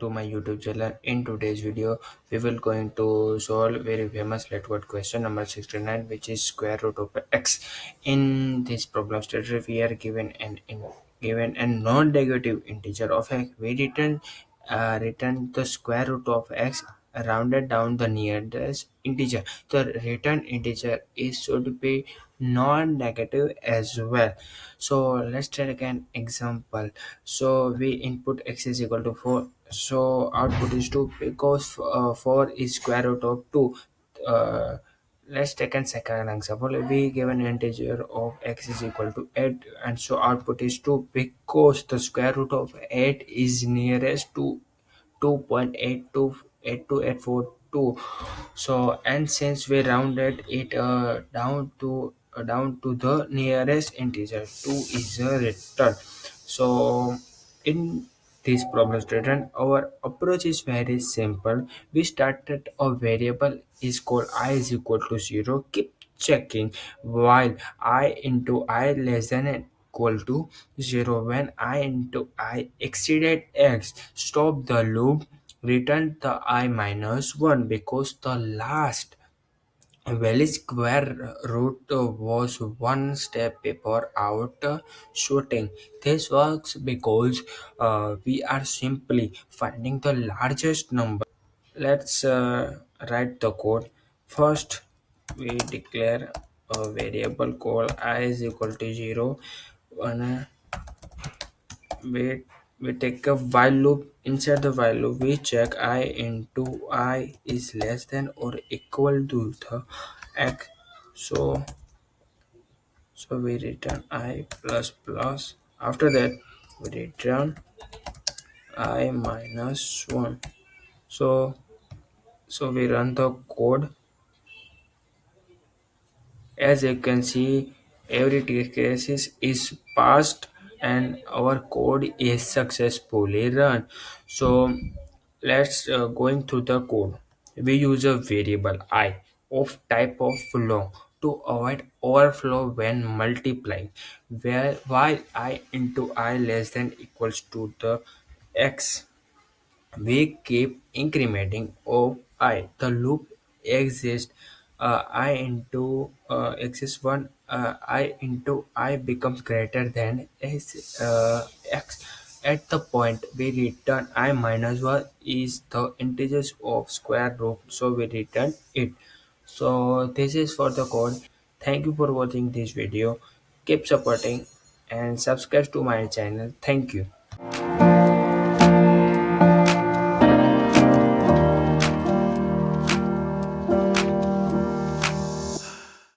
to my YouTube channel. In today's video, we will going to solve very famous LeetCode question number 69, which is square root of x. In this problem statement, we are given a non-negative integer of x. We return the square root of x rounded down the nearest integer. The return integer is should be non-negative as well. So let's take an example. So we input x is equal to 4, so output is 2 because 4 is square root of 2. uh, let's take a second example. We give an integer of x is equal to 8, and so output is 2 because the square root of 8 is nearest to 2.828282. So, and since we rounded it down to the nearest integer, 2 is a return. So in this problem statement, our approach is very simple. We started a variable is called I is equal to 0. Keep checking while I into I less than and equal to 0. When I into I exceeded x, stop the loop, return the I minus 1 because the last value square root was one step before out shooting. This works because we are simply finding the largest number. Let's write the code. First, we declare a variable called I is equal to 0. And we take a while loop. Inside the while loop, we check I into I is less than or equal to the x. So so we return I plus plus. After that, we return I minus 1. So so we run the code. As you can see, every case is passed and our code is successfully run. So let's going through the code. We use a variable I of type of long to avoid overflow when multiplying, where while I into I less than equals to the x, we keep incrementing of I. The loop exists. I into exists one. I into I becomes greater than x. At the point we return I minus 1 is the integers of square root, so we return it. So this is for the code. Thank you for watching this video. Keep supporting and subscribe to my channel. Thank you.